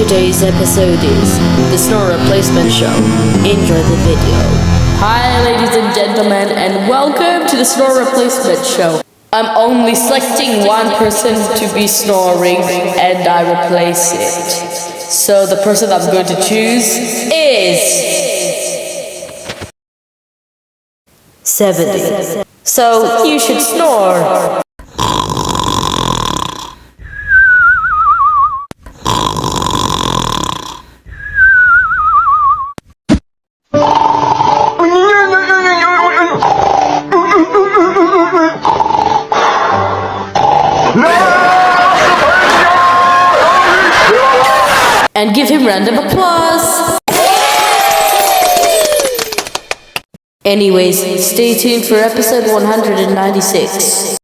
Today's episode is the snore replacement show. Enjoy the video. Hi ladies and gentlemen, and welcome to the snore replacement show. I'm only selecting one person to be snoring and I replace it. So the person I'm going to choose is 70. So you should snore. And give him random applause. Anyways, stay tuned for episode 196.